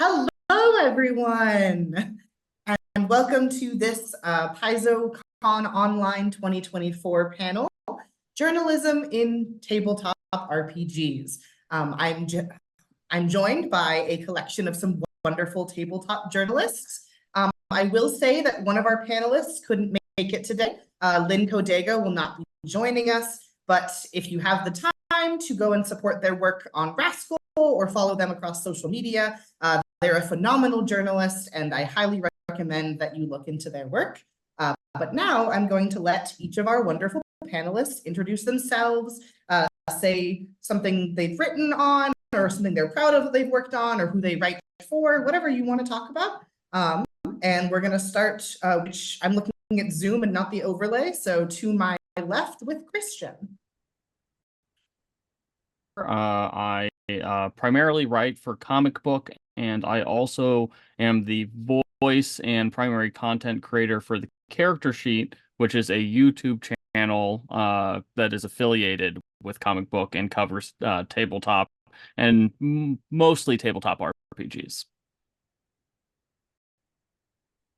Hello, everyone, and welcome to this PaizoCon Online 2024 panel, Journalism in Tabletop RPGs. I'm joined by a collection of some wonderful tabletop journalists. I will say that one of our panelists couldn't make it today. Lynn Codega will not be joining us, but if you have the time to go and support their work on Rascal or follow them across social media, they're a phenomenal journalist, and I highly recommend that you look into their work. But now I'm going to let each of our wonderful panelists introduce themselves, say something they've written on, or something they're proud of that they've worked on, or who they write for, whatever you want to talk about. And we're going to start, which I'm looking at Zoom and not the overlay, so to my left with Christian. I primarily write for Comic Book, and I also am the voice and primary content creator for the Character Sheet, which is a YouTube channel that is affiliated with Comic Book and covers tabletop and mostly tabletop RPGs.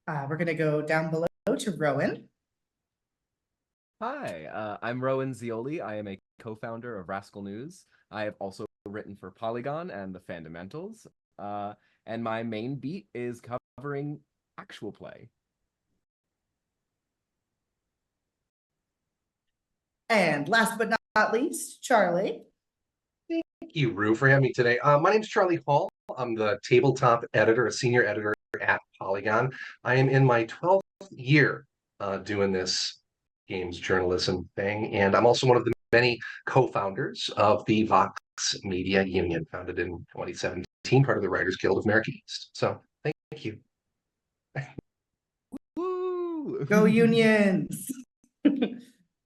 We're going to go down below to Rowan. Hi, I'm Rowan Zioli. I am a co-founder of Rascal News. I have also written for Polygon and the Fundamentals, and my main beat is covering actual play. And last but not least, Charlie. Thank you, Rue, for having me today. My name is Charlie Hall. I'm the tabletop editor, a senior editor at Polygon. I am in my 12th year doing this games journalism thing, and I'm also one of the many co-founders of the Vox Media Union, founded in 2017, part of the Writers Guild of America East. So thank you. Woo! Go unions!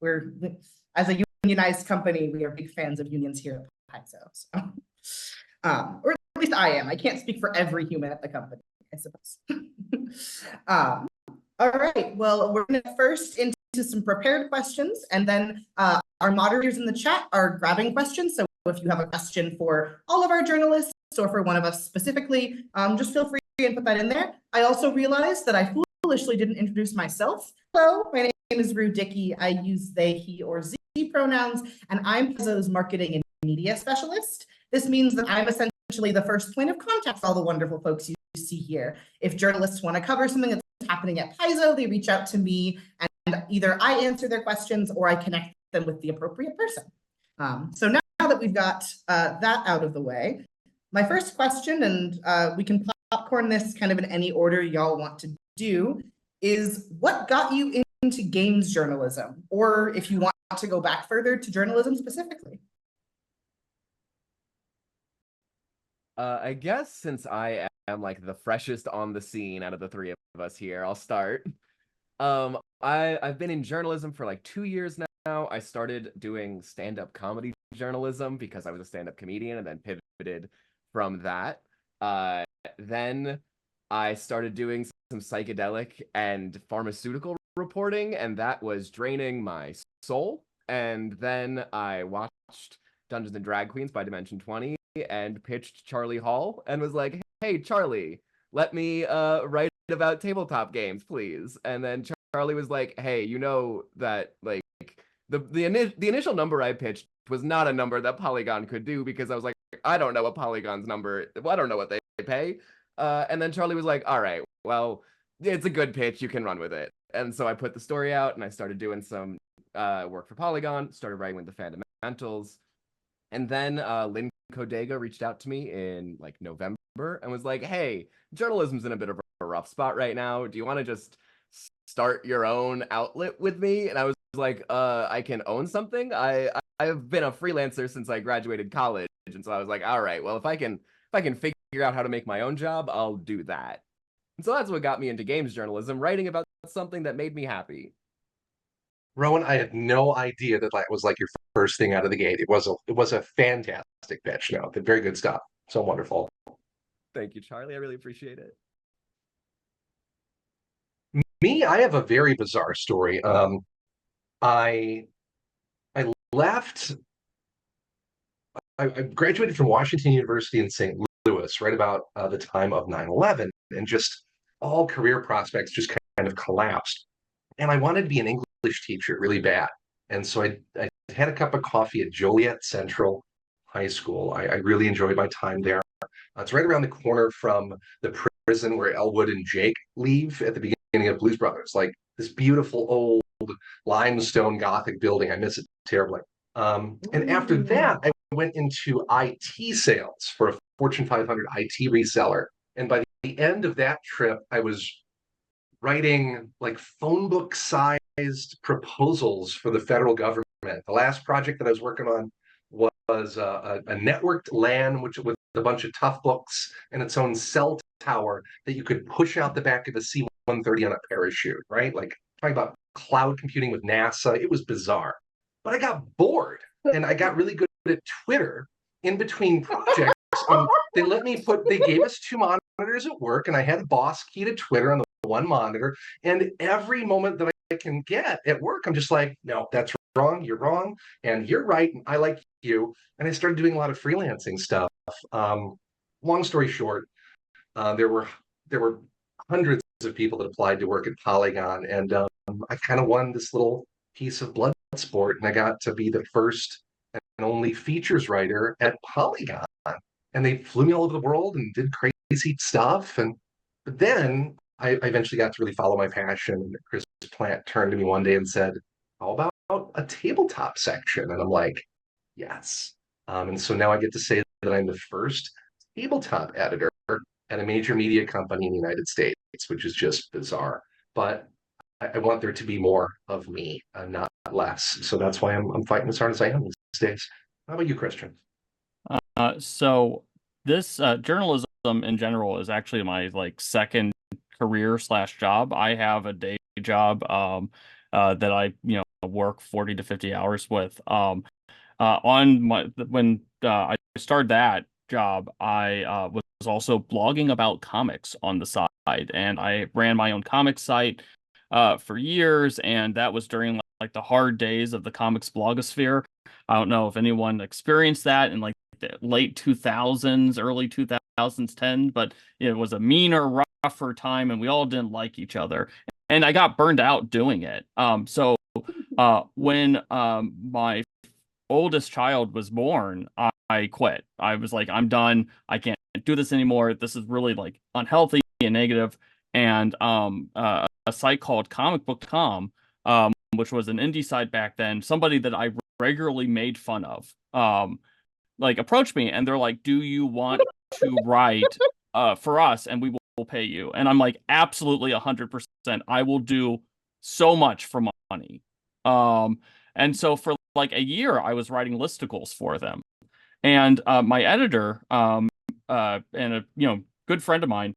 We're, as a unionized company, we are big fans of unions here at Paizo. So. Or at least I am. I can't speak for every human at the company, I suppose. All right, well, we're going to first into some prepared questions, and then our moderators in the chat are grabbing questions. So if you have a question for all of our journalists or for one of us specifically, just feel free and put that in there. I also realized that I foolishly didn't introduce myself. Hello, my name is Rue Dickey. I use they, he, or z pronouns, and I'm Paizo's marketing and media specialist. This means that I'm essentially the first point of contact for all the wonderful folks you see here. If journalists want to cover something that's happening at Paizo, they reach out to me, and either I answer their questions or I connect them with the appropriate person. So now that we've got that out of the way, my first question, and we can popcorn this kind of in any order y'all want to do, is what got you into games journalism? Or if you want to go back further, to journalism specifically. I guess since I am like the freshest on the scene out of the three of us here, I'll start. I've been in journalism for like 2 years now. I started doing stand-up comedy journalism because I was a stand-up comedian, and then pivoted from that. Then I started doing some psychedelic and pharmaceutical reporting, and that was draining my soul. And then I watched Dungeons and Drag Queens by Dimension 20 and pitched Charlie Hall and was like, hey, Charlie, let me write about tabletop games, please. And then Charlie was like, hey, you know that like the initial number I pitched was not a number that Polygon could do, because I was like, I don't know what Polygon's number, I don't know what they pay. And then Charlie was like, all right, well, it's a good pitch, you can run with it. And so I put the story out, and I started doing some work for Polygon, started writing with the Fundamentals. And then Lynn Codega reached out to me in like November and was like, hey, journalism's in a bit of a rough spot right now. Do you want to just start your own outlet with me? And I was like, I can own something. I've been a freelancer since I graduated college. And so I was like, all right, well, if I can figure out how to make my own job, I'll do that. And so that's what got me into games journalism, writing about something that made me happy. Rowan, I had no idea that was like your first thing out of the gate. It was a fantastic pitch. No, very good stuff. So wonderful. Thank you, Charlie. I really appreciate it. Me, I have a very bizarre story. I left. I graduated from Washington University in St. Louis, right about the time of 9/11, and just all career prospects just kind of collapsed. And I wanted to be an English teacher really bad. And so I had a cup of coffee at Joliet Central High School. I really enjoyed my time there. It's right around the corner from the prison where Elwood and Jake leave at the beginning of Blues Brothers. Like this beautiful old limestone Gothic building. I miss it terribly. And after that, I went into IT sales for a Fortune 500 IT reseller. And by the end of that trip, I was writing like phone book sized proposals for the federal government. The last project that I was working on was a networked LAN, which with a bunch of tough books and its own cell tower that you could push out the back of a C-130 on a parachute, right? Like talking about cloud computing with NASA. It was bizarre. But I got bored and I got really good at Twitter in between projects. They gave us 2 monitors at work, and I had a boss key to Twitter on the one monitor. And every moment that I can get at work, I'm just like, no, that's wrong, you're wrong, and you're right, and I like you. And I started doing a lot of freelancing stuff. Long story short, there were hundreds of people that applied to work at Polygon, and I kind of won this little piece of blood sport, and I got to be the first and only features writer at Polygon. And they flew me all over the world and did crazy stuff. But then I eventually got to really follow my passion. And Chris Plant turned to me one day and said, "How about a tabletop section?" And I'm like, yes. And so now I get to say that I'm the first tabletop editor at a major media company in the United States, which is just bizarre. But I want there to be more of me, not less. So that's why I'm fighting as hard as I am these days. How about you, Christian? So this journalism in general is actually my like second career slash job. I have a day job that I work 40 to 50 hours with. When I started that job, I was also blogging about comics on the side, and I ran my own comic site for years, and that was during like the hard days of the comics blogosphere. I don't know if anyone experienced that in like the late 2000s, early 2010, but it was a meaner, rougher time, and we all didn't like each other. And I got burned out doing it. So when my oldest child was born, I quit. I was like, I'm done. I can't do this anymore. This is really like unhealthy and negative. And a site called comicbook.com, which was an indie site back then, somebody that I regularly made fun of, like approached me, and they're like, "Do you want to write for us, and we will pay you?" And I'm like, "Absolutely, 100%. I will do so much for money." And so for like a year, I was writing listicles for them. And my editor, and a good friend of mine,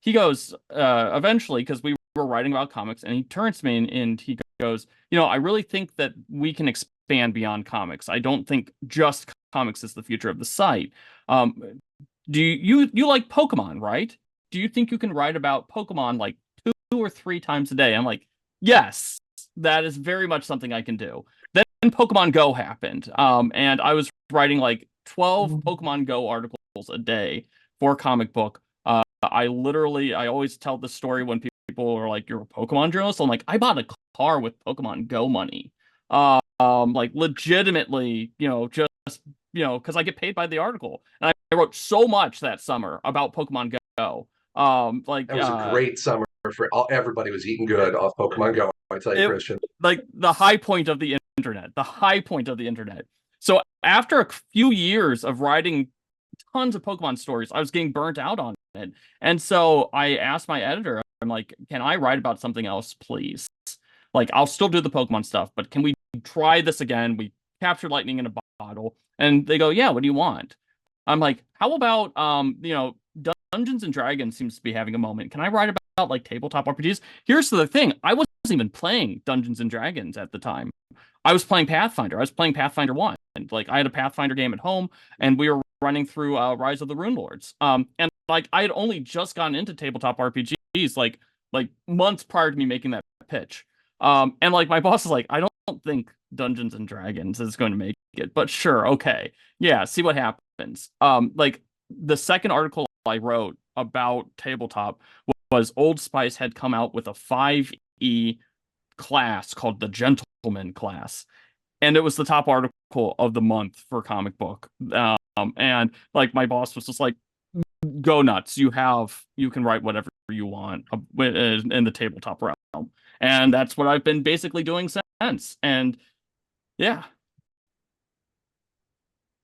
he goes eventually, because we were writing about comics, and he turns to me and he goes, I really think that we can expand beyond comics. I don't think just comics is the future of the site. Do you like Pokemon, right? Do you think you can write about Pokemon like 2 or 3 times a day? I'm like, yes, that is very much something I can do. Then Pokemon Go happened, and I was writing like 12 Pokemon Go articles a day for Comic Book. I always tell the story when people are like, "You're a Pokemon journalist?" I'm like, I bought a car with Pokemon Go money. Like legitimately, just because I get paid by the article. And I wrote so much that summer about Pokemon Go. Like that was a great summer for everybody was eating good off Pokemon Go. I tell you, Christian. Like the high point of the internet, the high point of the internet. So after a few years of writing tons of Pokemon stories, I was getting burnt out on it. And so I asked my editor, I'm like, "Can I write about something else, please? Like, I'll still do the Pokemon stuff, but can we try this again? We captured lightning in a bottle." And they go, "Yeah, what do you want?" I'm like, "How about, Dungeons and Dragons seems to be having a moment. Can I write about like tabletop RPGs?" Here's the thing. I wasn't even playing Dungeons and Dragons at the time. I was playing Pathfinder. I was playing Pathfinder 1. And like I had a Pathfinder game at home, and we were running through Rise of the Runelords. And like I had only just gotten into tabletop RPGs like months prior to me making that pitch. And like my boss is like, "I don't think Dungeons and Dragons is going to make it, but sure, okay. Yeah, see what happens." Like the second article I wrote about tabletop was Old Spice had come out with a 5e class called the Gentleman class, and it was the top article of the month for comic book. And like my boss was just like, "Go nuts! You can write whatever you want in the tabletop realm," and that's what I've been basically doing since. And yeah.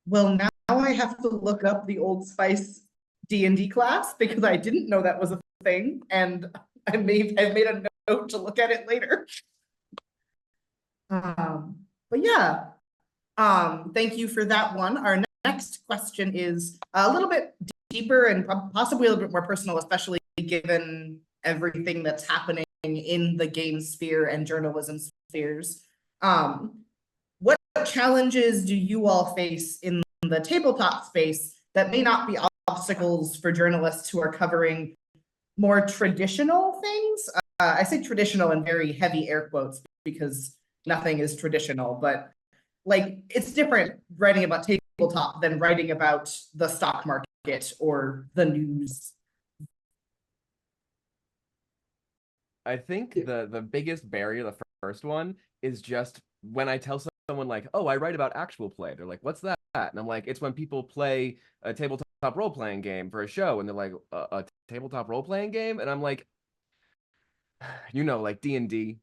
Well, now I have to look up the Old Spice D&D class because I didn't know that was a thing, and I've made a note to look at it later. But yeah, thank you for that one. Our next question is a little bit deeper and possibly a little bit more personal, especially given everything that's happening in the game sphere and journalism spheres. What challenges do you all face in the tabletop space that may not be obstacles for journalists who are covering more traditional things? I say traditional in very heavy air quotes because nothing is traditional, but like it's different writing about tabletop than writing about the stock market or the news. I think the biggest barrier, the first one, is just when I tell someone like, "Oh, I write about actual play." They're like, "What's that?" And I'm like, "It's when people play a tabletop role-playing game for a show," and they're like, "A tabletop role-playing game?" And I'm like, like D&D.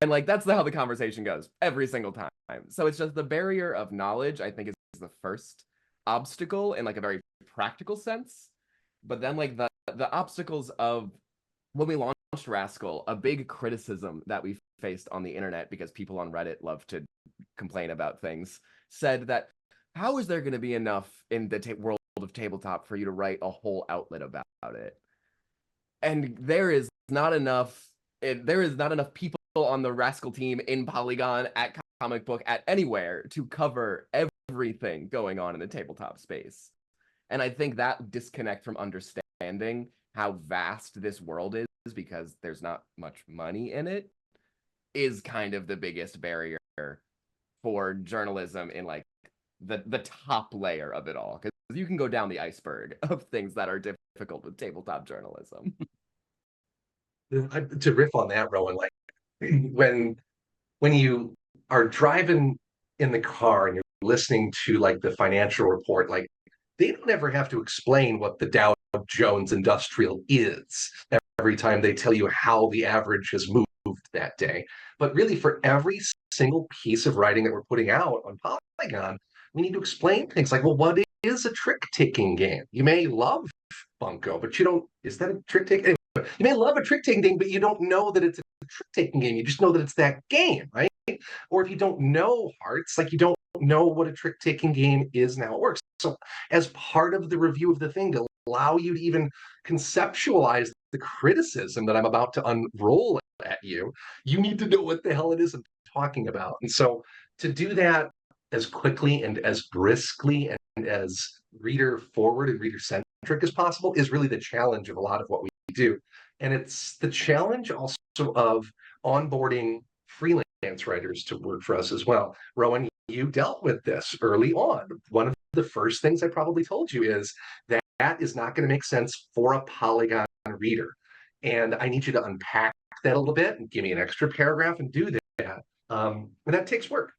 And like that's how the conversation goes every single time. So it's just the barrier of knowledge, I think, is the first obstacle in like a very practical sense. But then like the obstacles of when we launched Rascal, a big criticism that we faced on the internet, because people on Reddit love to complain about things, said that how is there going to be enough in the world of tabletop for you to write a whole outlet about it? And there is not enough people on the Rascal team in Polygon, at comic book, at anywhere to cover everything going on in the tabletop space. And I think that disconnect from understanding how vast this world is, because there's not much money in it, is kind of the biggest barrier for journalism in like the top layer of it all, because you can go down the iceberg of things that are difficult with tabletop journalism. To riff on that, Rowan, like when you are driving in the car and you're listening to like the financial report, like they don't ever have to explain what the Dow Jones Industrial is every time they tell you how the average has moved that day. But really, for every single piece of writing that we're putting out on Polygon, we need to explain things like, well, what is a trick-taking game? You may love Bunko, but you don't, is that a trick-taking? You may love a trick-taking game, but you don't know that it's a trick-taking game. You just know that it's that game, right? Or if you don't know Hearts, like you don't know what a trick-taking game is and how it works. So as part of the review of the thing, to allow you to even conceptualize the criticism that I'm about to unroll at you, you need to know what the hell it is I'm talking about. And so to do that as quickly and as briskly and as reader forward and reader centric as possible is really the challenge of a lot of what we do. And it's the challenge also of onboarding freelance writers to work for us as well. Rowan, you dealt with this early on. One of the first things I probably told you is that that is not going to make sense for a Polygon reader. And I need you to unpack that a little bit and give me an extra paragraph and do that. And that takes work.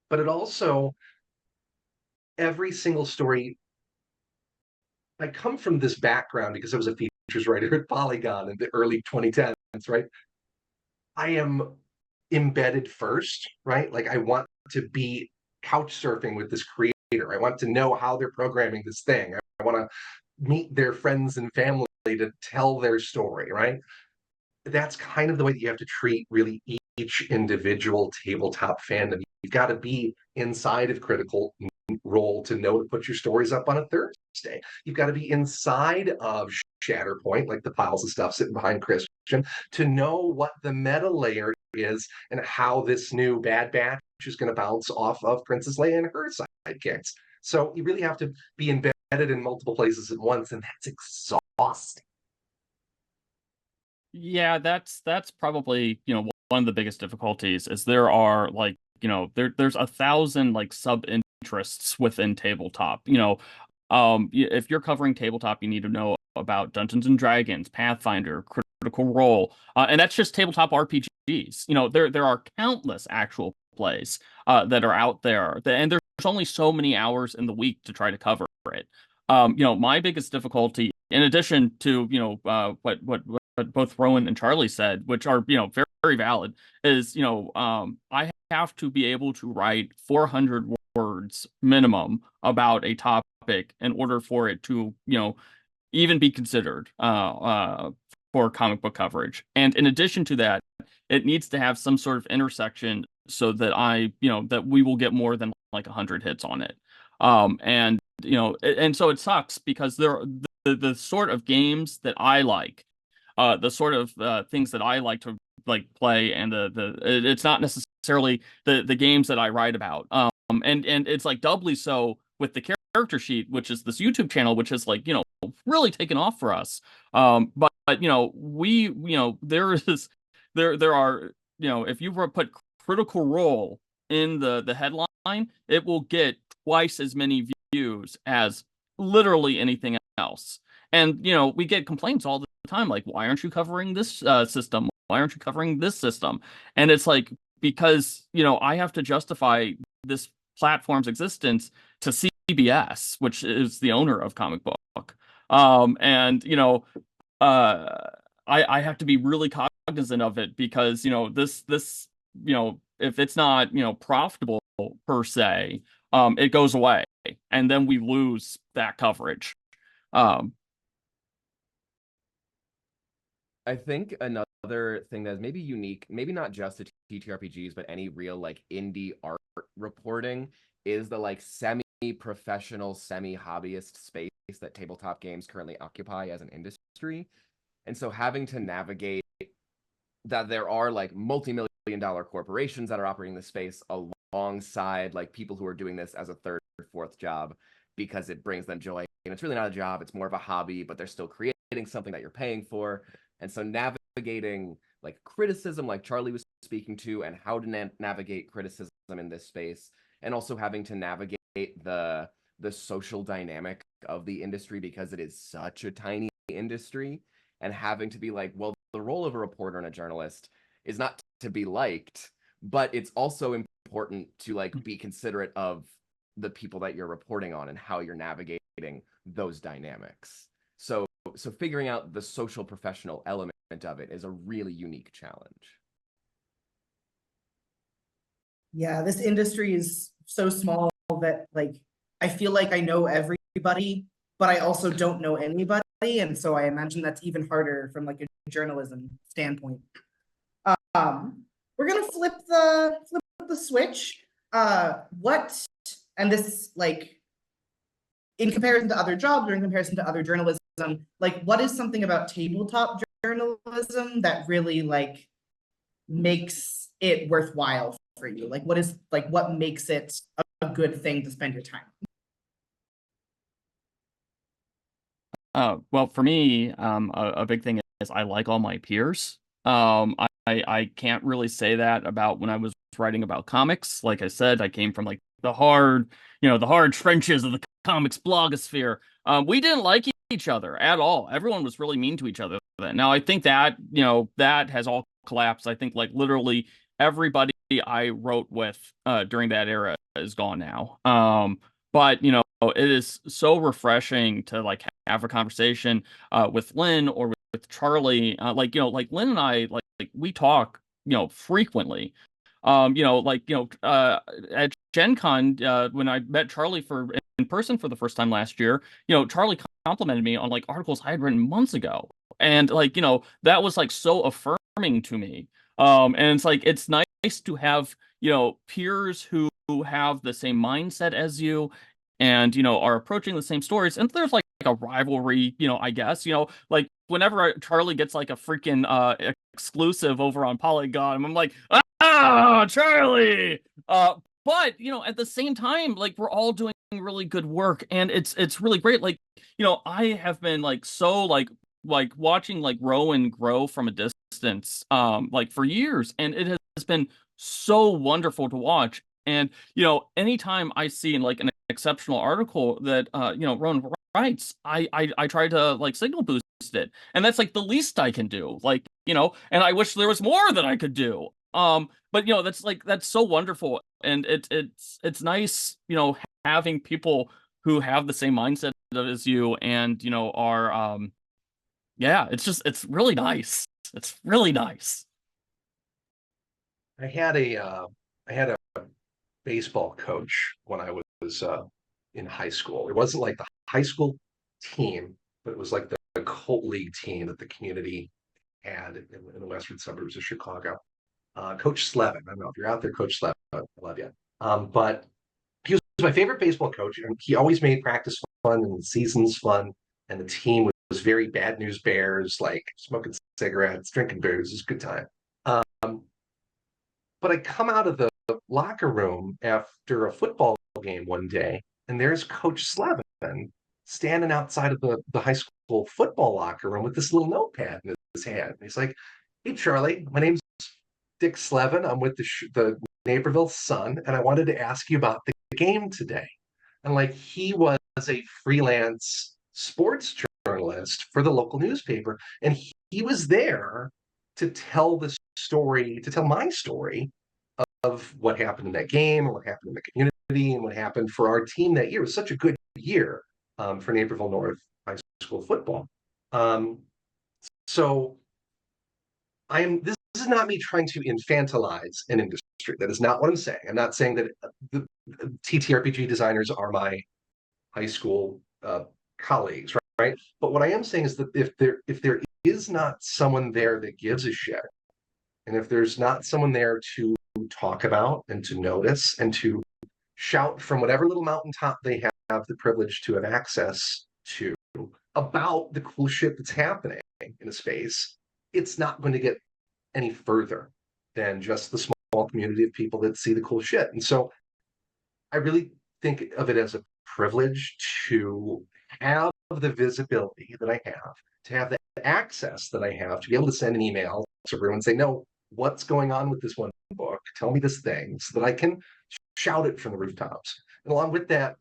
But it also, every single story, I come from this background because I was a features writer at Polygon in the early 2010s, right? I am embedded first, right? Like I want to be couch surfing with this creator. I want to know how they're programming this thing. I want to meet their friends and family to tell their story, right? That's kind of the way that you have to treat really each individual tabletop fandom. You've got to be inside of Critical Role to know to put your stories up on a Thursday. You've got to be inside of Shatterpoint, like the piles of stuff sitting behind Christian, to know what the meta layer is and how this new Bad Batch is going to bounce off of Princess Leia and her sidekicks. So you really have to be embedded in multiple places at once, and that's exhausting. Yeah, that's probably, one of the biggest difficulties is there are like, there's 1,000 like sub interests within tabletop. if you're covering tabletop, you need to know about Dungeons and Dragons, Pathfinder, Critical Role, and that's just tabletop RPGs. There are countless actual plays that are out there, and there's only so many hours in the week to try to cover it. My biggest difficulty, in addition to what both Rowan and Charlie said, which are very, very valid, is I have to be able to write 400 words minimum about a topic in order for it to even be considered for comic book coverage. And in addition to that, it needs to have some sort of intersection so that that we will get more than like 100 hits on it. And so it sucks because the sort of games that I like, the sort of things that I like to play, and it's not necessarily the games that I write about. And it's like doubly so with the character sheet, which is this YouTube channel, which is really taken off for us. But there are if you put Critical Role in the headline, it will get twice as many views as literally anything else. And we get complaints all the time, like, why aren't you covering this system? Why aren't you covering this system? And it's like, because I have to justify this platform's existence to CBS, which is the owner of Comic Book. And I have to be really cognizant of it because this if it's not profitable per se, it goes away, and then we lose that coverage. I think another thing that's maybe unique, maybe not just to TTRPGs, but any real indie art reporting, is the semi-professional, semi-hobbyist space that tabletop games currently occupy as an industry. And so having to navigate that there are multi-million-dollar corporations that are operating this space alongside people who are doing this as a third, fourth job because it brings them joy. And it's really not a job, it's more of a hobby, but they're still creating something that you're paying for. And so navigating criticism, like Charlie was speaking to, and how to navigate criticism in this space, and also having to navigate the social dynamic of the industry because it is such a tiny industry, and having to be well, the role of a reporter and a journalist is not to be liked, but it's also important to be considerate of the people that you're reporting on and how you're navigating those dynamics. So figuring out the social professional element of it is a really unique challenge. Yeah, this industry is so small that I feel like I know everybody, but I also don't know anybody. And so I imagine that's even harder from a journalism standpoint. We're gonna flip the switch. And this in comparison to other jobs or in comparison to other journalism, what is something about tabletop journalism that really makes it worthwhile for you? What makes it a good thing to spend your time? Well, for me, a big thing is I like all my peers. I can't really say that about when I was writing about comics. Like I said, I came from the hard trenches of the comics blogosphere. We didn't like each other at all. Everyone was really mean to each other then. Now, I think that, that has all collapsed. I think literally everybody I wrote with during that era is gone now. But it is so refreshing to have a conversation with Lynn or with Charlie. Lynn and I we talk frequently. At Gen Con, when I met Charlie in person for the first time last year, Charlie complimented me on articles I had written months ago. And that was so affirming to me. And it's nice to have, peers who have the same mindset as you and, are approaching the same stories. And there's a rivalry, I guess, whenever Charlie gets a freaking exclusive over on Polygon, I'm like, Charlie! But at the same time, we're all doing really good work, and it's really great. I have been so watching Rowan grow from a distance, for years, and it has been so wonderful to watch. And anytime I see an exceptional article that Rowan writes, I try to like signal boost it, and that's like the least I can do. Like, and I wish there was more that I could do. But that's so wonderful, and it's nice, having people who have the same mindset as you, and are yeah, it's really nice. It's really nice. I had a baseball coach when I was in high school. It wasn't like the high school team, but it was like the cult league team that the community had in the western suburbs of Chicago. Coach Slevin. I don't know if you're out there, Coach Slevin. I love you. But he was my favorite baseball coach, and he always made practice fun and the seasons fun. And the team was very bad news bears, like smoking cigarettes, drinking booze. It was a good time. But I come out of the locker room after a football game one day, and there's Coach Slevin standing outside of the high school football locker room with this little notepad in his hand. And he's like, "Hey, Charlie, my name's Dick Slevin. I'm with the Naperville Sun, and I wanted to ask you about the game today." And like, he was a freelance sports journalist for the local newspaper, and he was there to tell the story, to tell my story of what happened in that game, and what happened in the community, and what happened for our team that year. It was such a good year for Naperville North High School football. So this is not me trying to infantilize an industry. That is not what I'm saying. I'm not saying that the TTRPG designers are my high school colleagues, right? But what I am saying is that if there is not someone there that gives a shit, and if there's not someone there to talk about and to notice and to shout from whatever little mountaintop they have the privilege to have access to about the cool shit that's happening in a space, it's not going to get any further than just the small community of people that see the cool shit. And so I really think of it as a privilege to have the visibility that I have, to have the access that I have, to be able to send an email to everyone and say, "No, what's going on with this one book? Tell me this thing," so that I can shout it from the rooftops. And along with that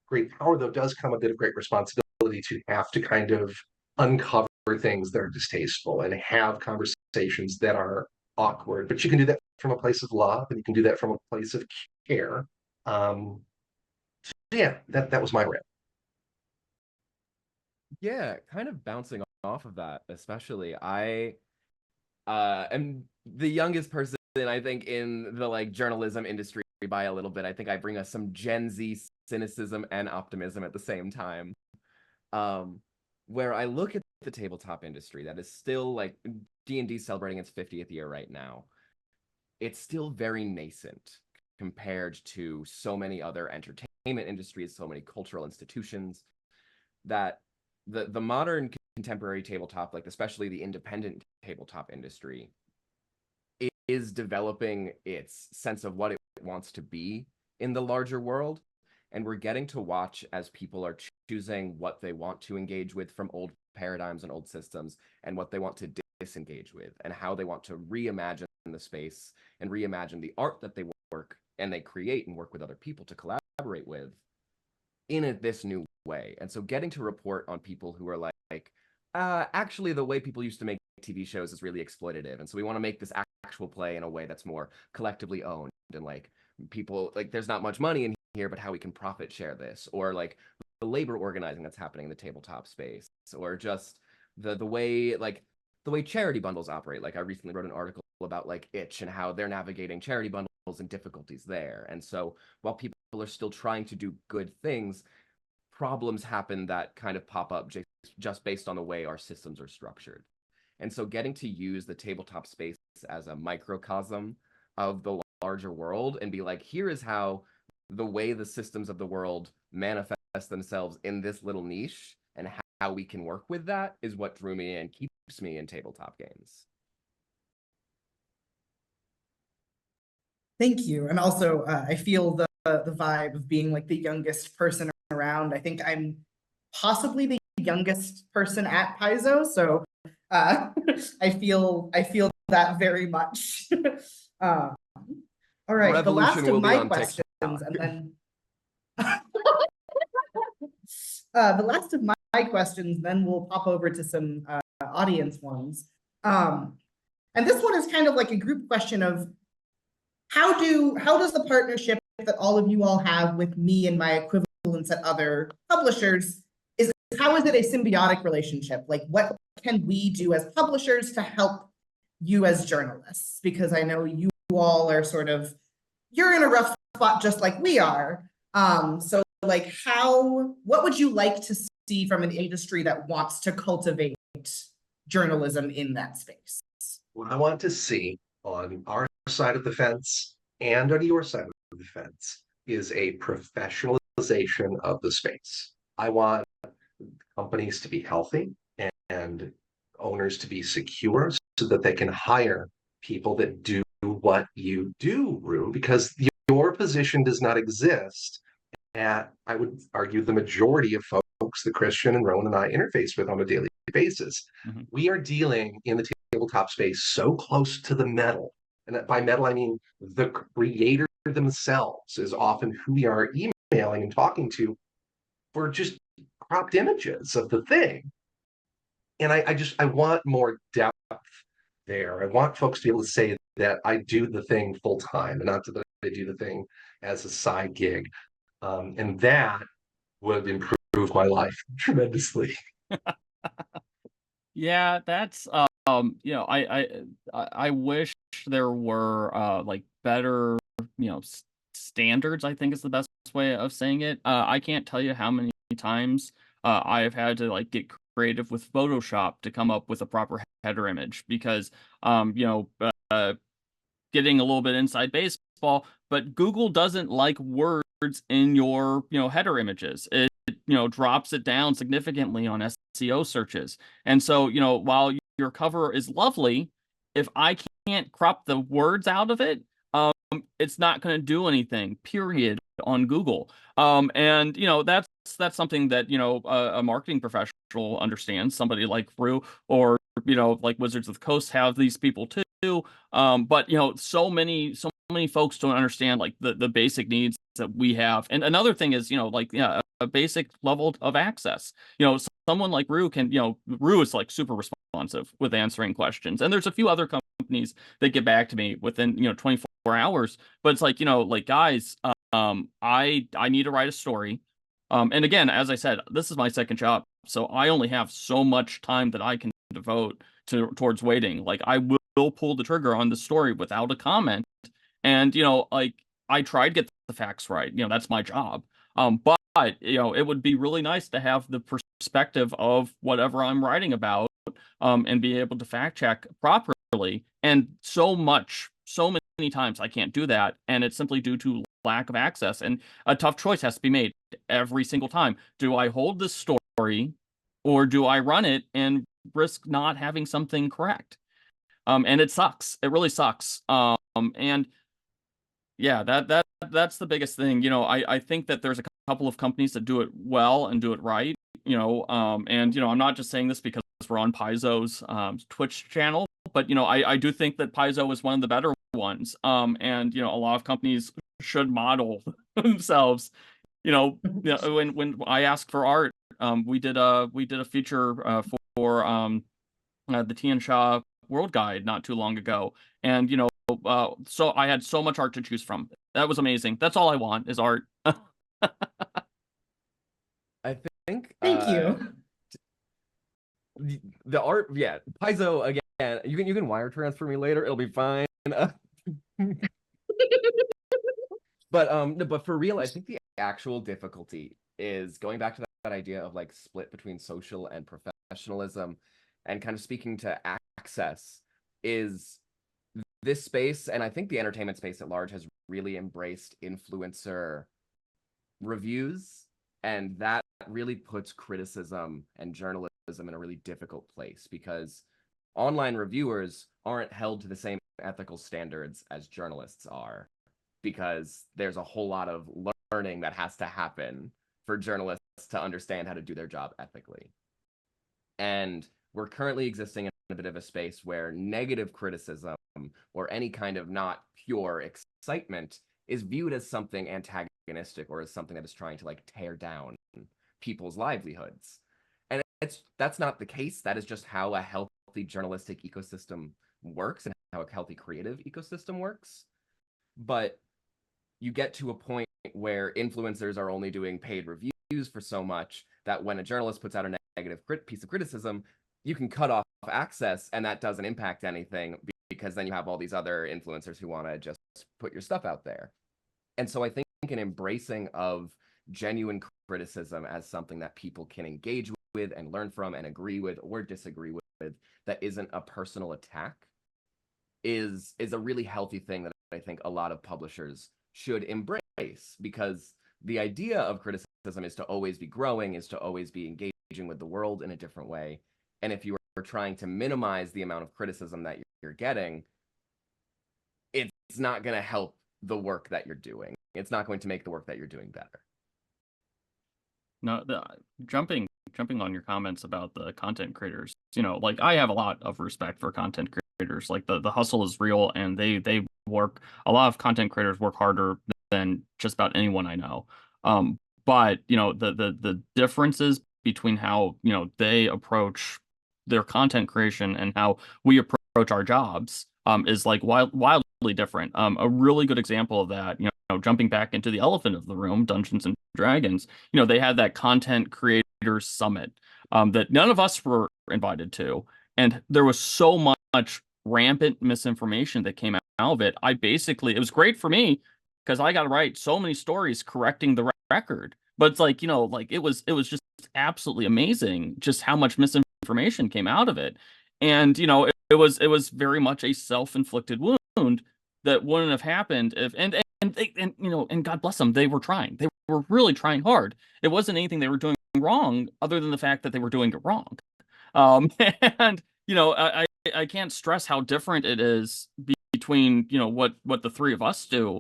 great power, though, does come a bit of great responsibility to have to kind of uncover things that are distasteful and have conversations that are awkward. But you can do that from a place of love, and you can do that from a place of care. So yeah, that was my rant. Yeah, kind of bouncing off of that, especially I am the youngest person, I think, in the like journalism industry by a little bit. I think I bring us some Gen Z cynicism and optimism at the same time. Where I look at the tabletop industry that is still like D&D celebrating its 50th year right now. It's still very nascent compared to so many other entertainment industries, so many cultural institutions, that the modern contemporary tabletop, like especially the independent tabletop industry, is developing its sense of what it wants to be in the larger world. And we're getting to watch as people are choosing what they want to engage with from old paradigms and old systems, and what they want to disengage with, and how they want to reimagine the space and reimagine the art that they work and they create and work with other people to collaborate with in this new way. And so getting to report on people who are like, actually the way people used to make TV shows is really exploitative, and so we want to make this actual play in a way that's more collectively owned, and like people, like there's not much money in here, but how we can profit share this, or like the labor organizing that's happening in the tabletop space, or just the way charity bundles operate. Like I recently wrote an article about like Itch and how they're navigating charity bundles and difficulties there. And so while people are still trying to do good things, problems happen that kind of pop up just based on the way our systems are structured. And so getting to use the tabletop space as a microcosm of the larger world and be like, here is how the way the systems of the world manifest themselves in this little niche, and how we can work with that, is what drew me and keeps me in tabletop games. Thank you. And also, I feel the vibe of being like the youngest person around. I think I'm possibly the youngest person at Paizo, so I feel that very much. All right, the last of my questions, and then The last of my questions, then we'll pop over to some audience ones. And this one is kind of like a group question of how does the partnership that all of you all have with me and my equivalents at other publishers how is it a symbiotic relationship? Like, what can we do as publishers to help you as journalists? Because I know you all are you're in a rough spot just like we are. So like what would you like to see from an industry that wants to cultivate journalism in that space? What I want to see on our side of the fence and on your side of the fence is a professionalization of the space. I want companies to be healthy and owners to be secure so that they can hire people that do what you do, Rue, because your position does not exist at, I would argue, the majority of folks that Christian and Rowan and I interface with on a daily basis. Mm-hmm. We are dealing in the tabletop space so close to the metal. And by metal, I mean the creator themselves is often who we are emailing and talking to for just cropped images of the thing. And I want more depth there. I want folks to be able to say that I do the thing full time and not that I do the thing as a side gig. And that would improve my life tremendously. Yeah, that's I wish there were like better, standards, I think is the best way of saying it. I can't tell you how many times I have had to like get creative with Photoshop to come up with a proper header image because getting a little bit inside baseball, but Google doesn't like words in your, header images. It drops it down significantly on SEO searches. And so, while your cover is lovely, if I can't crop the words out of it, it's not going to do anything, period, on Google. And that's something that, a marketing professional understands, somebody like Rue or, like Wizards of the Coast have these people too. But so many folks don't understand like the basic needs that we have. And another thing is, a basic level of access. Someone like Rue can, Rue is like super responsive with answering questions. And there's a few other companies that get back to me within, 24 hours. But it's like, guys, I need to write a story. And again, as I said, this is my second job. So I only have so much time that I can devote towards waiting. Like I will pull the trigger on the story without a comment. And, like I try to get the facts right. That's my job. But it would be really nice to have the perspective of whatever I'm writing about, and be able to fact check properly. And so many times I can't do that. And it's simply due to lack of access. And a tough choice has to be made every single time. Do I hold this story or do I run it and risk not having something correct? And it sucks. It really sucks. And yeah, that's the biggest thing. I think that there's a couple of companies that do it well and do it right. And I'm not just saying this because we're on Paizo's Twitch channel, but I do think that Paizo is one of the better ones. And a lot of companies should model themselves. When I ask for art, we did a feature for the Tian Sha World Guide not too long ago, and so I had so much art to choose from. That was amazing. That's all I want is art. I think Thank you. the art, yeah, Paizo again. You can wire transfer me later. It'll be fine. But for real, I think the actual difficulty is going back to that idea of like split between social and professionalism, and kind of speaking to access is this space, and I think the entertainment space at large has really embraced influencer reviews, and that really puts criticism and journalism in a really difficult place because online reviewers aren't held to the same ethical standards as journalists are, because there's a whole lot of learning that has to happen for journalists to understand how to do their job ethically. And we're currently existing in a bit of a space where negative criticism or any kind of not pure excitement is viewed as something antagonistic antagonistic or as something that is trying to like tear down people's livelihoods. And that's not the case. That is just how a healthy journalistic ecosystem works and how a healthy creative ecosystem works. But you get to a point where influencers are only doing paid reviews for so much that when a journalist puts out a negative piece of criticism, you can cut off access and that doesn't impact anything because then you have all these other influencers who want to just put your stuff out there. And so I think an embracing of genuine criticism as something that people can engage with and learn from and agree with or disagree with that isn't a personal attack is a really healthy thing that I think a lot of publishers should embrace, because the idea of criticism is to always be growing, is to always be engaging with the world in a different way. And if you are trying to minimize the amount of criticism that you're getting, it's not going to help the work that you're doing. It's not going to make the work that you're doing better. No, jumping on your comments about the content creators, you know, like I have a lot of respect for content creators. Like the hustle is real, and they work. A lot of content creators work harder than just about anyone I know. But you know, the differences between how, you know, they approach their content creation and how we approach our jobs is like wildly different. A really good example of that, you know, jumping back into the elephant of the room, Dungeons and Dragons, you know, they had that content creators summit that none of us were invited to. And there was so much rampant misinformation that came out of it. It was great for me because I got to write so many stories correcting the record. But it's like, you know, like it was just absolutely amazing just how much misinformation came out of it. And, you know, it was very much a self-inflicted wound that wouldn't have happened if and you know, and God bless them, they were trying. They were really trying hard. It wasn't anything they were doing wrong other than the fact that they were doing it wrong. And you know, I can't stress how different it is between, you know, what the three of us do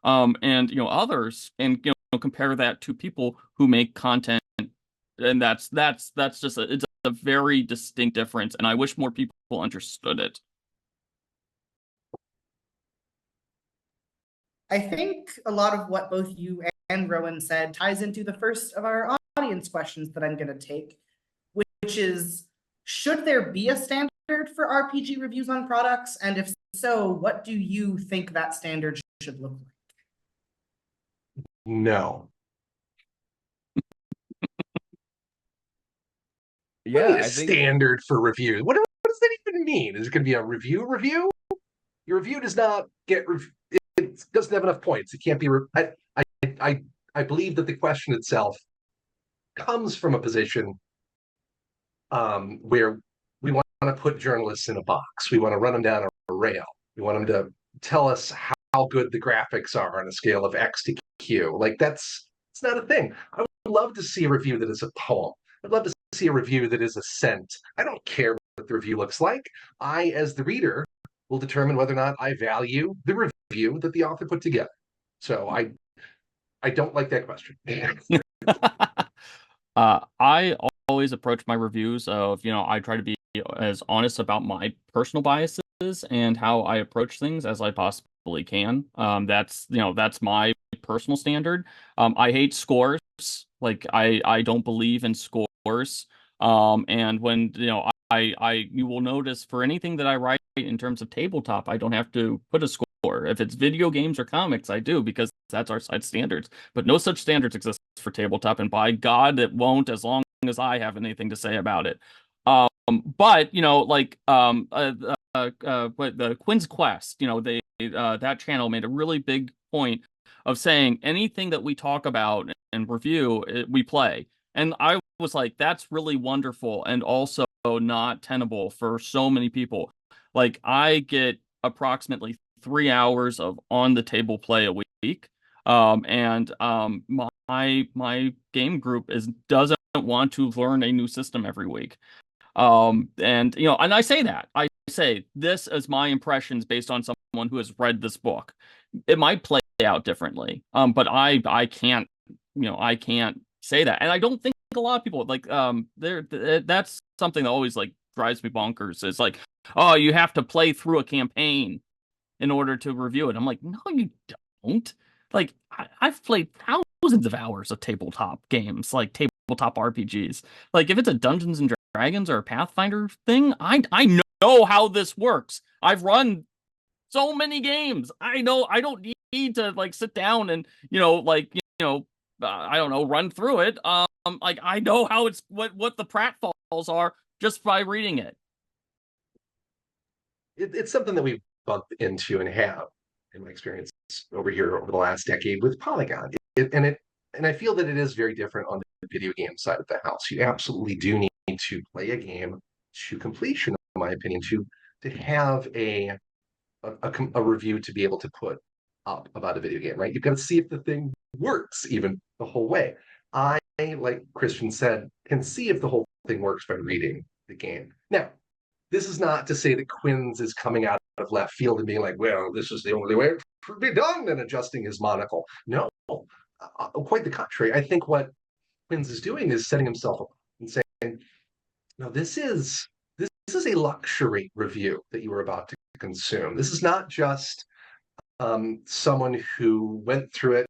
and, you know, others, and, you know, compare that to people who make content, and that's just it's a very distinct difference, and I wish more people understood it. I think a lot of what both you and Rowan said ties into the first of our audience questions that I'm going to take, which is, should there be a standard for RPG reviews on products? And if so, what do you think that standard should look like? No. Yeah, I think standard for review. What does that even mean? Is it going to be a review? Your review does not get it doesn't have enough points. It can't be. I believe that the question itself comes from a position where we want to put journalists in a box. We want to run them down a rail. We want them to tell us how good the graphics are on a scale of X to Q. Like it's not a thing. I would love to see a review that is a poem. I'd love to see a review that is a scent. I don't care what the review looks like. I, as the reader, will determine whether or not I value the review that the author put together. So I don't like that question. I always approach my reviews of, you know, I try to be as honest about my personal biases and how I approach things as I possibly can. That's, you know, that's my personal standard. I hate scores. Like I don't believe in scores. And when, you know, you will notice for anything that I write in terms of tabletop, I don't have to put a score. If it's video games or comics, I do, because that's our site standards. But no such standards exist for tabletop, and by God, it won't as long as I have anything to say about it. But you know, like the Quinn's Quest, you know, they that channel made a really big point of saying anything that we talk about and review, we play. And I was like, that's really wonderful, and also not tenable for so many people. Like I get approximately 3 hours of on the table play a week. And my game group doesn't want to learn a new system every week. And you know, and I say this as my impressions based on someone who has read this book. It might play out differently. But I can't, you know, I can't say that. And I don't think a lot of people like that's something that always like drives me bonkers. It's like, oh, you have to play through a campaign in order to review it. I'm like, no, you don't. Like I've played thousands of hours of tabletop games, like tabletop RPGs. Like if it's a Dungeons and Dragons or a Pathfinder thing, I know how this works. I've run so many games. I know I don't need to like sit down and I don't know, run through it. Like I know how it's what the pratfalls are just by reading it. It's something that we've bumped into and have, in my experience over here over the last decade with Polygon. And I feel that it is very different on the video game side of the house. You absolutely do need to play a game to completion, in my opinion, to have a review to be able to put up about a video game, right? You've got to see if the thing works even the whole way. I, like Christian said, can see if the whole thing works by reading the game. Now, this is not to say that Quinn's is coming out of left field and being like, well, this is the only way it should be done, and adjusting his monocle. No, quite the contrary. I think what Quinn's is doing is setting himself up and saying, no, this is a luxury review that you are about to consume. This is not just someone who went through it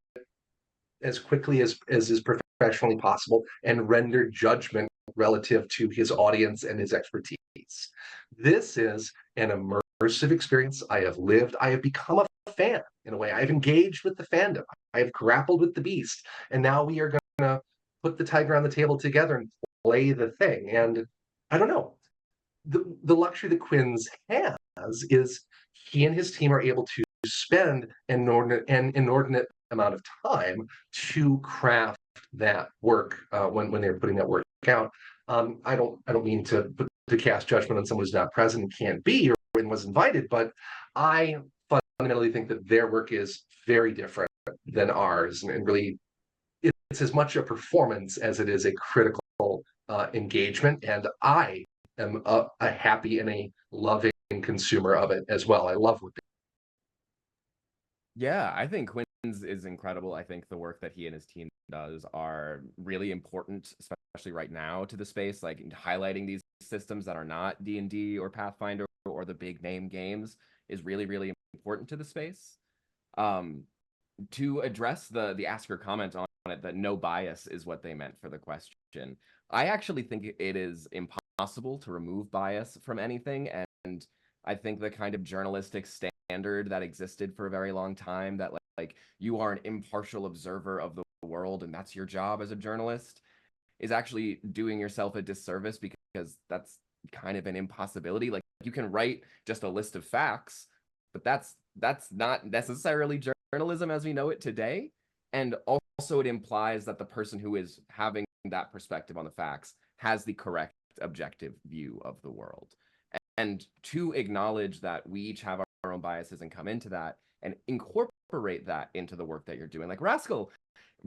as quickly as is professionally possible and rendered judgment relative to his audience and his expertise. This is an immersive experience. I have lived, I have become a fan in a way. I've engaged with the fandom. I have grappled with the beast. And now we are going to put the tiger on the table together and play the thing. And I don't know. The luxury that Quinn's has is he and his team are able to spend an inordinate amount of time to craft that work when they're putting that work out. I don't mean to cast judgment on someone who's not present and can't be or was invited, but I fundamentally think that their work is very different than ours, and really it's as much a performance as it is a critical engagement. And I am a happy and a loving consumer of it as well. I love what Yeah, I think Quinn's is incredible. I think the work that he and his team does are really important, especially right now to the space, like highlighting these systems that are not D&D or Pathfinder or the big name games is really, really important to the space. To address the asker comment on it, that no bias is what they meant for the question. I actually think it is impossible to remove bias from anything, and I think the kind of journalistic standard that existed for a very long time, that like you are an impartial observer of the world and that's your job as a journalist, is actually doing yourself a disservice, because that's kind of an impossibility. Like you can write just a list of facts, but that's not necessarily journalism as we know it today. And also it implies that the person who is having that perspective on the facts has the correct objective view of the world. And to acknowledge that we each have our own biases and come into that and incorporate that into the work that you're doing. Like Rascal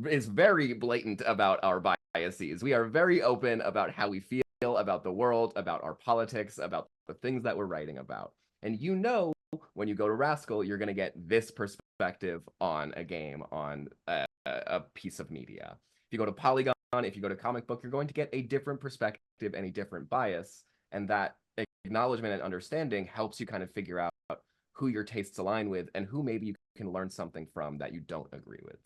is very blatant about our biases. We are very open about how we feel about the world, about our politics, about the things that we're writing about. And you know, when you go to Rascal, you're going to get this perspective on a game, on a piece of media. If you go to Polygon, if you go to comic book, you're going to get a different perspective and a different bias. And that acknowledgement and understanding helps you kind of figure out who your tastes align with and who maybe you can learn something from that you don't agree with.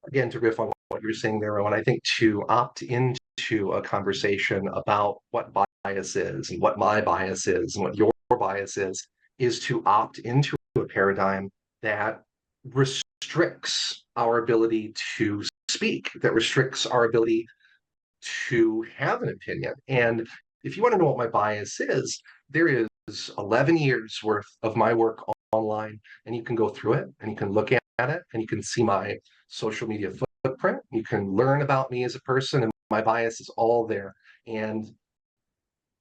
again, to riff on what you were saying there, Rowan, I think to opt into a conversation about what bias is and what my bias is and what your bias is to opt into a paradigm that restricts our ability to speak, that restricts our ability to have an opinion. And if you want to know what my bias is, there is 11 years worth of my work online, and you can go through it and you can look at it and you can see my social media footprint. You can learn about me as a person, and my bias is all there. And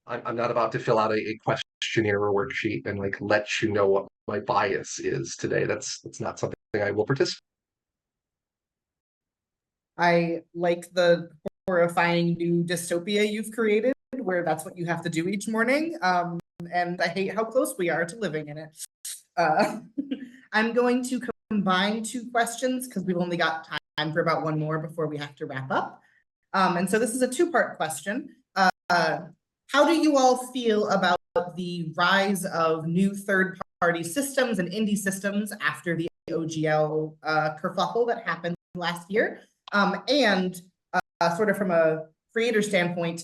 I'm not about to fill out a questionnaire or worksheet and like let you know what my bias is today. That's not something I will participate. I like the horrifying new dystopia you've created, where that's what you have to do each morning. And I hate how close we are to living in it. I'm going to combine two questions because we've only got time for about one more before we have to wrap up. And so this is a two-part question. How do you all feel about the rise of new third-party systems and indie systems after the OGL kerfuffle that happened last year. And sort of from a creator standpoint,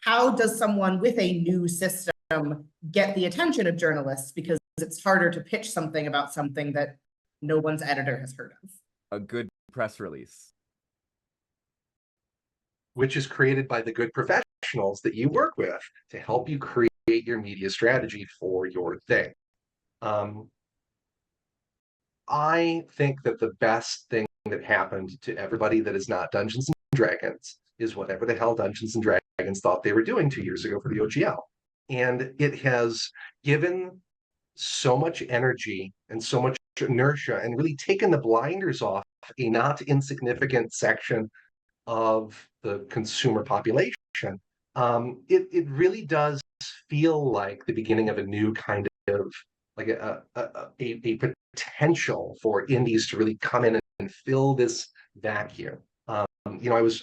how does someone with a new system get the attention of journalists? Because it's harder to pitch something about something that no one's editor has heard of. A good press release. Which is created by the good professionals that you work with to help you create your media strategy for your thing. I think that the best thing that happened to everybody that is not Dungeons and Dragons is whatever the hell Dungeons and Dragons thought they were doing 2 years ago for the OGL. And it has given so much energy and so much inertia and really taken the blinders off a not insignificant section of the consumer population. It really does feel like the beginning of a new kind of like a potential for indies to really come in and fill this vacuum. I was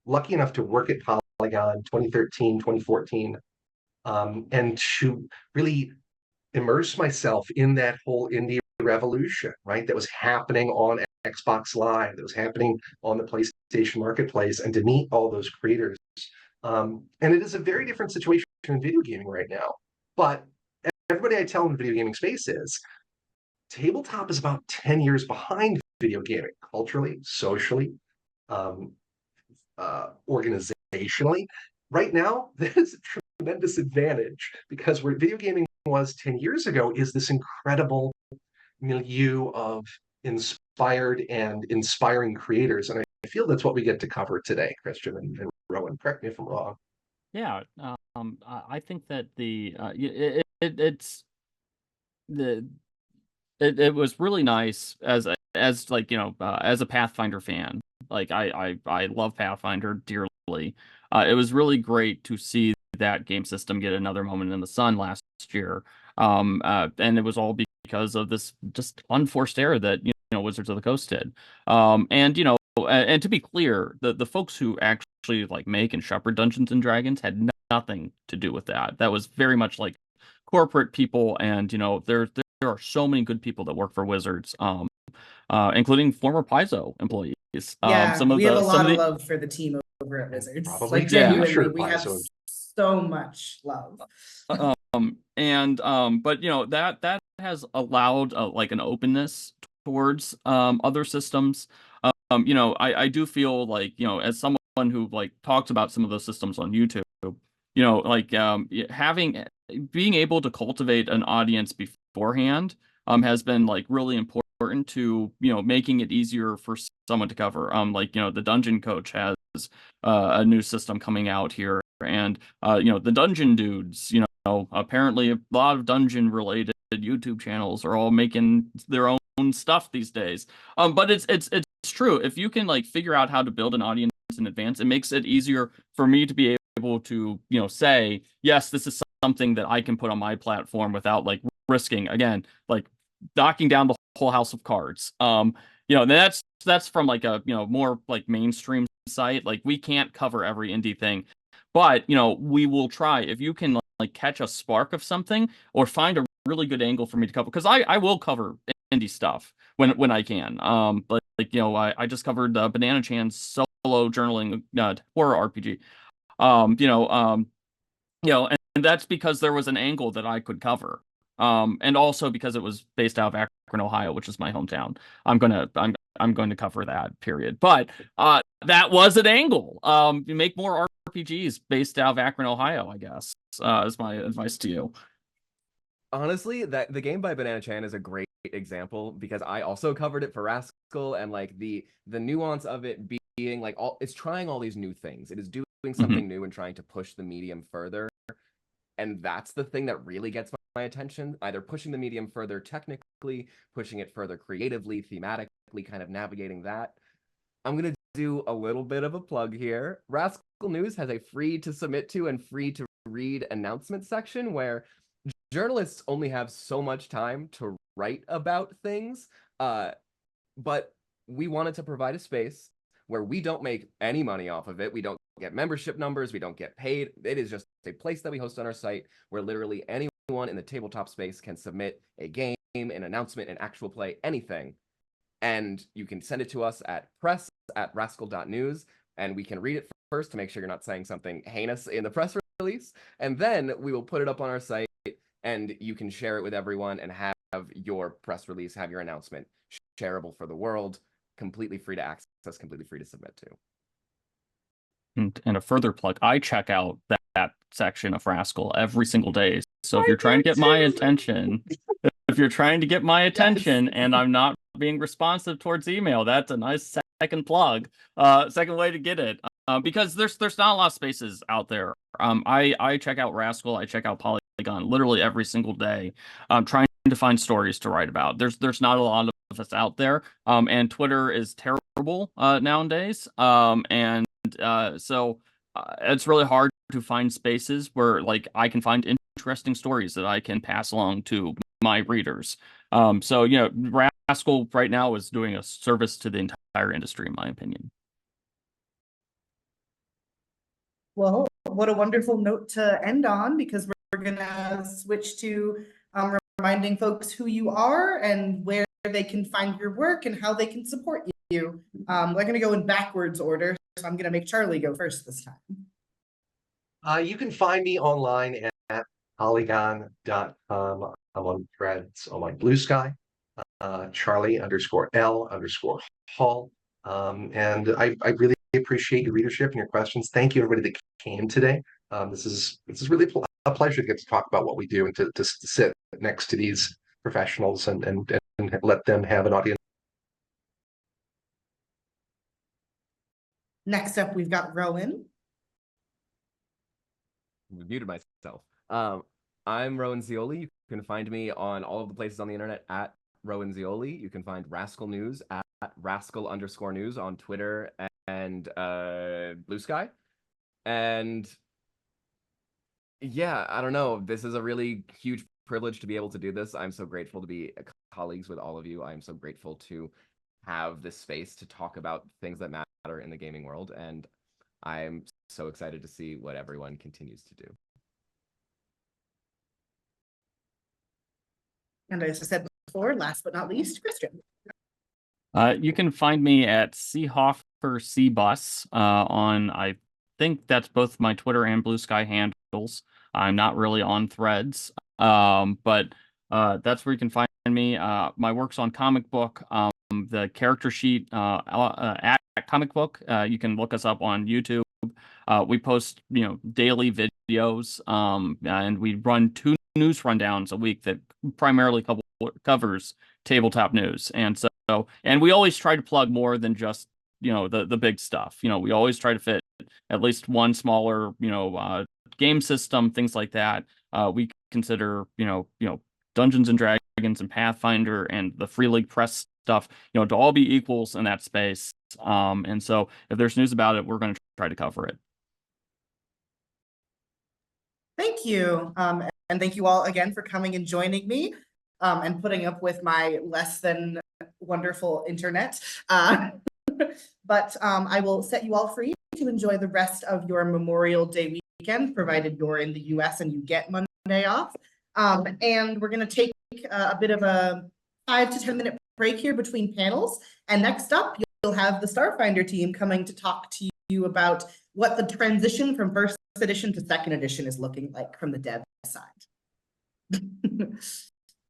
lucky enough to work at Polygon 2013, 2014, and to really immerse myself in that whole indie revolution, right? That was happening on Xbox Live, that was happening on the PlayStation Marketplace, and to meet all those creators. And it is a very different situation in video gaming right now. But everybody I tell in the video gaming space is tabletop is about 10 years behind video gaming, culturally, socially, organizationally. Right now, there's a tremendous advantage because where video gaming was 10 years ago is this incredible milieu of inspired and inspiring creators. And I feel that's what we get to cover today, Christian and Rowan. Correct me if I'm wrong. Yeah, I think that it was really nice as like, as a Pathfinder fan. Like I love Pathfinder dearly. It was really great to see that game system get another moment in the sun last year. And it was all because of this just unforced error that Wizards of the Coast did. And to be clear, the folks who actually like make and shepherd Dungeons and Dragons had nothing to do with that. That was very much like corporate people, and there are so many good people that work for Wizards, including former Paizo employees. Yeah, we have a lot of love for the team over at Wizards. Probably like genuinely, sure, we have Paizo. so much love. But that has allowed like an openness towards other systems. I do feel like, as someone who like talks about some of those systems on YouTube, being able to cultivate an audience beforehand has been like really important to making it easier for someone to cover. The Dungeon Coach has a new system coming out here, and the Dungeon Dudes, apparently a lot of dungeon related YouTube channels are all making their own stuff these days. But it's true. If you can like figure out how to build an audience in advance, it makes it easier for me to be able to say, yes, this is something that I can put on my platform without like risking, again, like knocking down the whole house of cards. That's from like a more like mainstream site. Like we can't cover every indie thing, but we will try. If you can like catch a spark of something or find a really good angle for me to cover, because I will cover indie stuff when I can. But like I just covered Banana Chan's solo journaling horror RPG. And that's because there was an angle that I could cover. And also because it was based out of Akron, Ohio, which is my hometown. I'm going to cover that, period. But that was an angle. You make more RPGs based out of Akron, Ohio, I guess, is my advice to you. Honestly, that the game by Banana Chan is a great example because I also covered it for Rascal, and like the nuance of it being like it's trying all these new things. It is doing something new and trying to push the medium further. And that's the thing that really gets my attention, either pushing the medium further technically, pushing it further creatively, thematically, kind of navigating that. I'm going to do a little bit of a plug here. Rascal News has a free to submit to and free to read announcement section where journalists only have so much time to write about things, but we wanted to provide a space where we don't make any money off of it. We don't get membership numbers. We don't get paid. It is just a place that we host on our site where literally anyone in the tabletop space can submit a game, an announcement, an actual play, anything. And you can send it to us at press@rascal.news, and we can read it first to make sure you're not saying something heinous in the press release. And then we will put it up on our site, and you can share it with everyone and have your press release, have your announcement shareable for the world, completely free to access, completely free to submit to. And a further plug, I check out that section of Rascal every single day. So if you're trying to get my attention, and I'm not being responsive towards email, that's a nice second plug, second way to get it. Because there's not a lot of spaces out there. I check out Rascal, I check out Polygon literally every single day, trying to find stories to write about. There's not a lot of us out there, and Twitter is terrible nowadays, so it's really hard to find spaces where like I can find interesting stories that I can pass along to my readers. So you know, Rascal right now is doing a service to the entire industry, in my opinion. Well, what a wonderful note to end on, because we're gonna switch to reminding folks who you are and where they can find your work and how they can support you. We're gonna go in backwards order, so I'm gonna make Charlie go first this time. You can find me online at polygon.com. I'm on Threads, on my Blue Sky, Charlie_L_Hall. And I really appreciate your readership and your questions. Thank you, everybody that came today. This is really a pleasure to get to talk about what we do and to sit next to these professionals and let them have an audience. Next up, we've got Rowan. Muted myself. I'm Rowan Zioli. You can find me on all of the places on the internet at Rowan Zioli. You can find Rascal News at Rascal_news on Twitter and Blue Sky. And yeah, I don't know. This is a really huge privilege to be able to do this. I'm so grateful to be colleagues with all of you. I'm so grateful to have this space to talk about things that matter in the gaming world. And I'm so excited to see what everyone continues to do. And as I said before, last but not least, Christian. You can find me at Seehofer Cbus on, I think that's both my Twitter and Blue Sky handles. I'm not really on Threads, but that's where you can find me. My work's on Comic Book, the character sheet at Comic Book. You can look us up on YouTube. We post, daily videos, and we run 2 news rundowns a week that primarily covers tabletop news. And we always try to plug more than just, the big stuff. We always try to fit at least one smaller, game system, things like that. We consider, Dungeons and Dragons and Pathfinder and the Free League Press stuff, to all be equals in that space. And so if there's news about it, we're going to try to cover it. Thank you. And thank you all again for coming and joining me and putting up with my less than wonderful internet. But I will set you all free to enjoy the rest of your Memorial Day weekend, provided you're in the US and you get Monday off. And we're going to take a bit of a 5 to 10 minute break here between panels. And next up, you'll have the Starfinder team coming to talk to you about what the transition from first edition to second edition is looking like from the dev side.